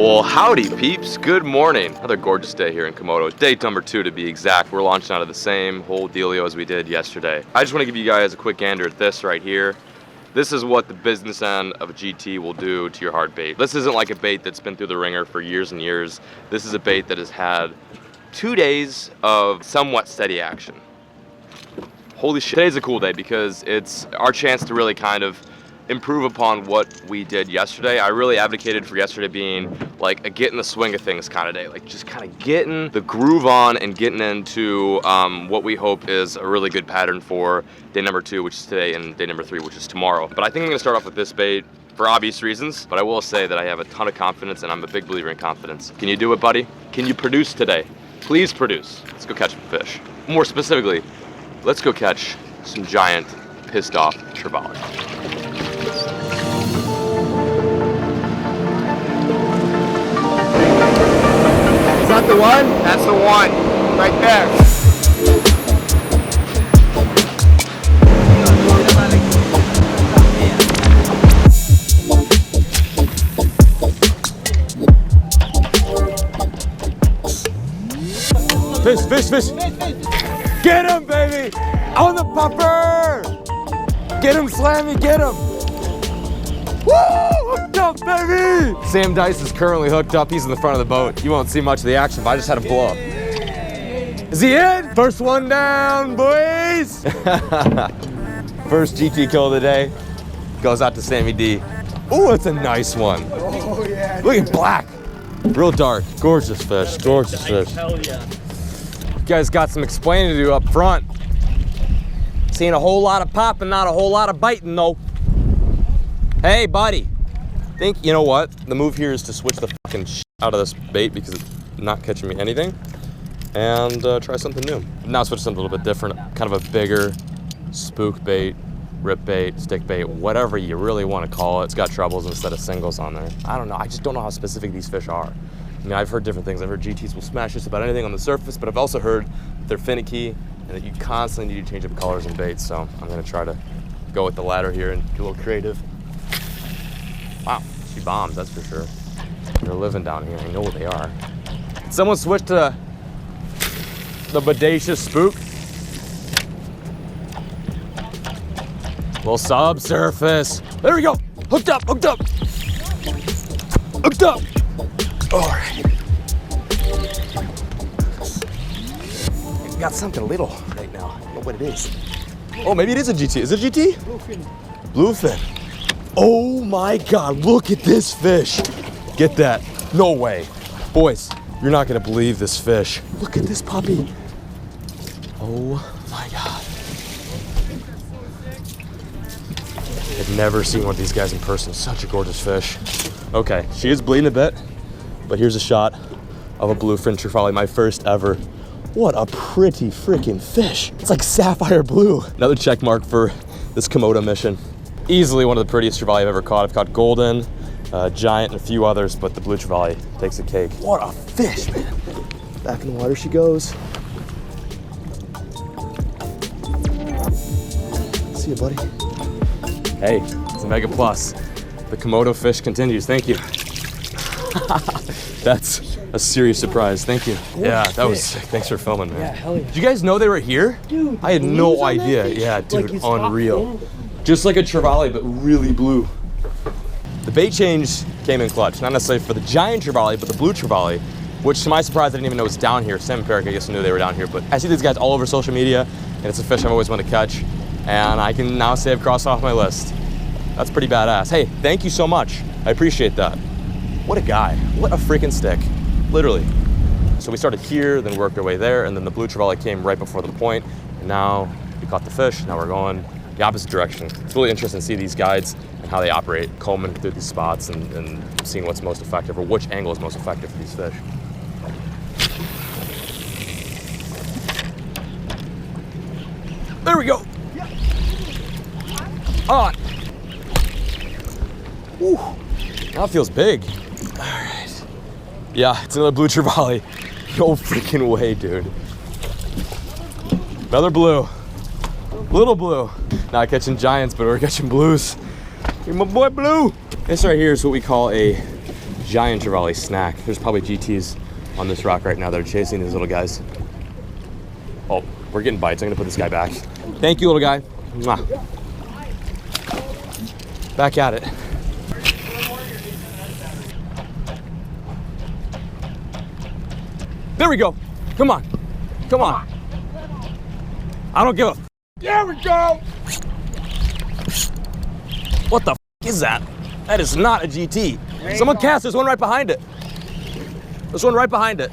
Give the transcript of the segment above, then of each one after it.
Well, howdy peeps, good morning. Another gorgeous day here in Komodo. Day number 2 to be exact. We're launching out of the same whole dealio as we did yesterday. I just want to give you guys a quick gander at this right here. This is what the business end of a GT will do to your hard bait. This isn't like a bait that's been through the ringer for years and years. This is a bait that has had 2 days of somewhat steady action. Holy shit. Today's a cool day because it's our chance to really kind of improve upon what we did yesterday. I really advocated for yesterday being like a get in the swing of things kind of day, like just kind of getting the groove on and getting into what we hope is a really good pattern for day number 2, which is today, and day number 3, which is tomorrow. But I think I'm gonna start off with this bait for obvious reasons, but I will say that I have a ton of confidence and I'm a big believer in confidence. Can you do it, buddy? Can you produce today? Please produce. Let's go catch some fish. More specifically, let's go catch some giant pissed off trevally. Is that the one? That's the one, right there. Fish, fish, fish. Get him, baby. On the popper. Get him, Slammy, get him. Woo! Hooked up, baby! Sam Dice is currently hooked up. He's in the front of the boat. You won't see much of the action, but I just had him blow up. Is he in? First one down, boys! First GT kill of the day goes out to Sammy D. Ooh, it's a nice one. Oh, yeah. Look at black. Real dark. Gorgeous fish, gorgeous fish. Hell yeah. You guys got some explaining to do up front. Seeing a whole lot of popping, not a whole lot of biting, though. Hey, buddy. Think, you know what? The move here is to switch the fucking shit out of this bait because it's not catching me anything, and try something new. Now switch something a little bit different, kind of a bigger spook bait, rip bait, stick bait, whatever you really want to call it. It's got trebles instead of singles on there. I don't know. I just don't know how specific these fish are. I mean, I've heard different things. I've heard GTs will smash just about anything on the surface, but I've also heard that they're finicky and that you constantly need to change up colors and baits. So I'm going to try to go with the latter here and get a little creative. Wow, she bombs, that's for sure. They're living down here, I know what they are. Someone switch to the bodacious spook. Little subsurface. There we go, hooked up, hooked up. Hooked up. All right. Got something little right now, I don't know what it is. Oh, maybe it is a GT, is it a GT? Bluefin. Bluefin. Oh my God, look at this fish. Get that, no way. Boys, you're not gonna believe this fish. Look at this puppy. Oh my God. I've never seen one of these guys in person. Such a gorgeous fish. Okay, she is bleeding a bit, but here's a shot of a bluefin trevally, my first ever. What a pretty freaking fish. It's like sapphire blue. Another check mark for this Komodo mission. Easily one of the prettiest trevally I've ever caught. I've caught golden, giant, and a few others, but the blue trevally takes a cake. What a fish, man. Back in the water she goes. See you, buddy. Hey, it's a mega plus. The Komodo fish continues, thank you. That's a serious surprise, thank you. Yeah, that was sick. Thanks for filming, man. Yeah, hell yeah. Did you guys know they were here? Dude, I had no idea. Yeah, dude, like unreal. Just like a trevally, but really blue. The bait change came in clutch, not necessarily for the giant trevally, but the blue trevally, which to my surprise, I didn't even know was down here. Sam and Peric, I guess, knew they were down here, but I see these guys all over social media, and it's a fish I've always wanted to catch, and I can now say I've crossed off my list. That's pretty badass. Hey, thank you so much. I appreciate that. What a guy. What a freaking stick. Literally. So we started here, then worked our way there, and then the blue trevally came right before the point, and now we caught the fish. Now we're going the opposite direction. It's really interesting to see these guides and how they operate, combing through these spots and seeing what's most effective or which angle is most effective for these fish. There we go. On. Ooh, that feels big. All right. Yeah, it's another blue trevally. No freaking way, dude. Another blue. Little blue. Not catching giants, but we're catching blues. Hey, my boy Blue. This right here is what we call a giant trevally snack. There's probably GTs on this rock right now that are chasing these little guys. Oh, we're getting bites. I'm gonna put this guy back. Thank you, little guy. Mwah. Back at it. There we go. Come on. Come on. I don't give a. There we go. What the is that? That is not a GT. Someone cast. There's one right behind it. There's one right behind it.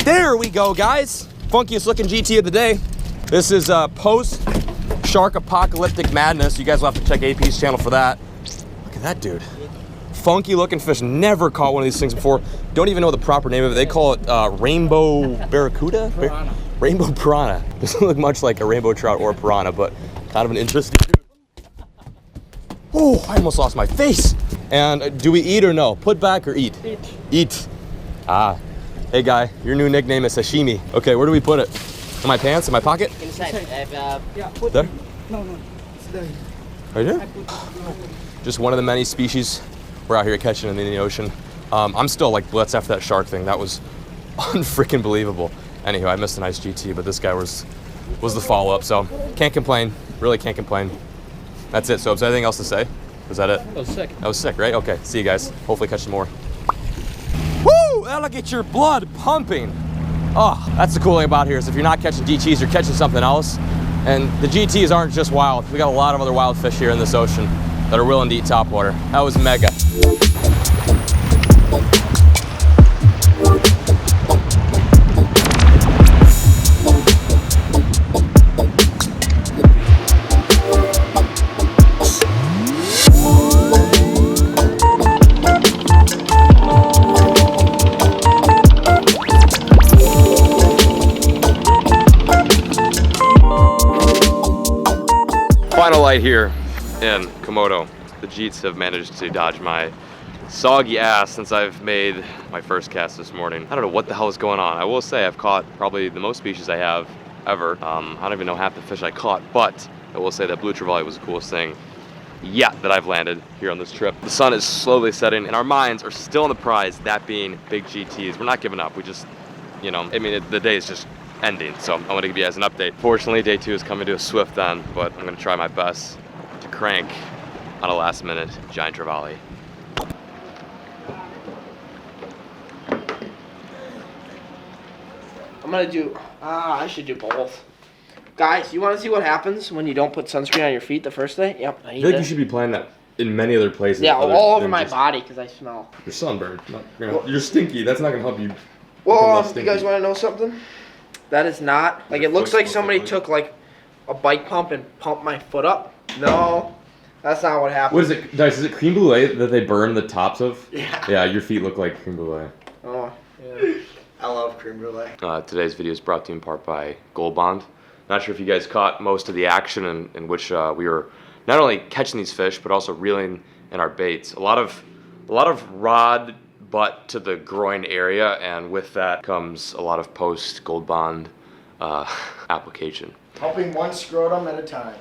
There we go, guys. Funkiest looking GT of the day. This is post Shark Apocalyptic Madness. You guys will have to check AP's channel for that. Look at that dude. Funky looking fish. Never caught one of these things before. Don't even know the proper name of it. They call it rainbow barracuda? Rainbow piranha. Doesn't look much like a rainbow trout or a piranha, but kind of an interesting. Oh, I almost lost my face. And do we eat or no? Put back or eat? Eat. Eat. Ah. Hey guy, your new nickname is sashimi. Okay, where do we put it? In my pants? In my pocket? Inside. Yeah, put There? No, it's there. Right here? Just one of the many species we're out here catching in the ocean. I'm still like blitzed after that shark thing. That was unfreaking believable. Anywho, I missed a nice GT, but this guy was the follow-up, so can't complain. Really can't complain. That's it. So is there anything else to say? Was that it? That was sick. That was sick, right? Okay, see you guys. Hopefully catch some more. Woo! That'll get your blood pumping. Oh, that's the cool thing about here is if you're not catching GTs, you're catching something else. And the GTs aren't just wild. We got a lot of other wild fish here in this ocean that are willing to eat topwater. That was mega. Final light here in Komodo. The Geets have managed to dodge my soggy ass since I've made my first cast this morning. I don't know what the hell is going on. I will say I've caught probably the most species I have ever. I don't even know half the fish I caught, but I will say that blue trevally was the coolest thing yet that I've landed here on this trip. The sun is slowly setting and our minds are still on the prize, that being big GTs. We're not giving up. We just, you know, I mean, the day is just ending, so I want to give you guys an update. Fortunately, day 2 is coming to a swift end, but I'm going to try my best to crank on a last minute giant trevally. I'm gonna do, I should do both. Guys, you wanna see what happens when you don't put sunscreen on your feet the first day? Yep, I I feel like you should be playing that in many other places. Yeah, other all over than my just body because I smell. You're sunburned. You're stinky. That's not going to help you. Well, become you guys less wanna know something? That is not, like it looks like somebody took like a bike pump and pumped my foot up. No, that's not what happened. What is it, Dice? Is it creme brulee that they burn the tops of? Yeah. Yeah, your feet look like creme brulee. Oh, yeah. I love creme brulee. Today's video is brought to you in part by Gold Bond. Not sure if you guys caught most of the action in which we were not only catching these fish but also reeling in our baits. A lot of rod butt to the groin area, and with that comes a lot of post Gold Bond application. Helping one scrotum at a time.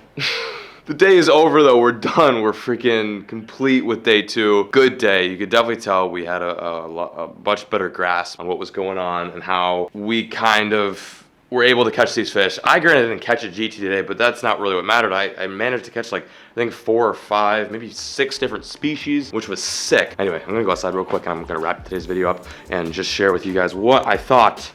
The day is over though. We're done. We're freaking complete with day 2. Good day. You could definitely tell we had a much better grasp on what was going on and how we kind of were able to catch these fish. I granted didn't catch a GT today, but that's not really what mattered. I managed to catch like, I think 4 or 5, maybe 6 different species, which was sick. Anyway, I'm gonna go outside real quick and I'm gonna wrap today's video up and just share with you guys what I thought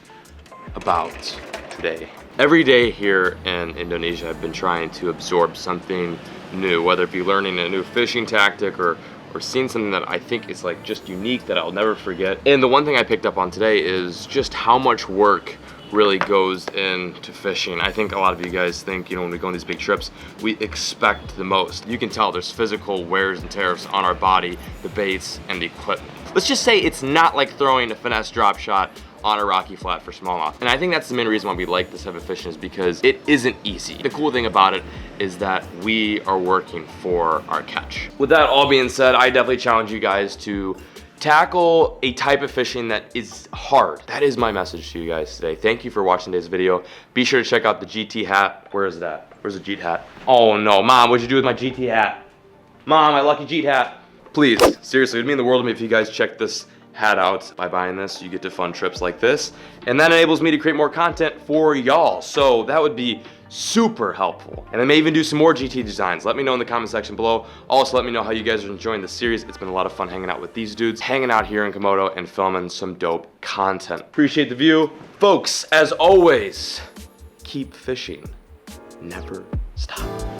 about today. Every day here in Indonesia, I've been trying to absorb something new, whether it be learning a new fishing tactic or seeing something that I think is like just unique that I'll never forget. And the one thing I picked up on today is just how much work really goes into fishing. I think a lot of you guys think, you know, when we go on these big trips, we expect the most. You can tell there's physical wears and tears on our body, the baits, and the equipment. Let's just say it's not like throwing a finesse drop shot on a rocky flat for smallmouth. And I think that's the main reason why we like this type of fishing, is because it isn't easy. The cool thing about it is that we are working for our catch. With that all being said, I definitely challenge you guys to tackle a type of fishing that is hard. That is my message to you guys today. Thank you for watching today's video. Be sure to check out the GT hat. Where is that? Where's the Geet hat? Oh no, Mom, what'd you do with my GT hat? Mom, my lucky Geet hat. Please, seriously, it would mean the world to me if you guys check this hat out. By buying this, you get to fun trips like this, and that enables me to create more content for y'all. So that would be super helpful. And I may even do some more GT designs. Let me know in the comment section below. Also, let me know how you guys are enjoying the series. It's been a lot of fun hanging out with these dudes, hanging out here in Komodo and filming some dope content. Appreciate the view. Folks, as always, keep fishing. Never stop.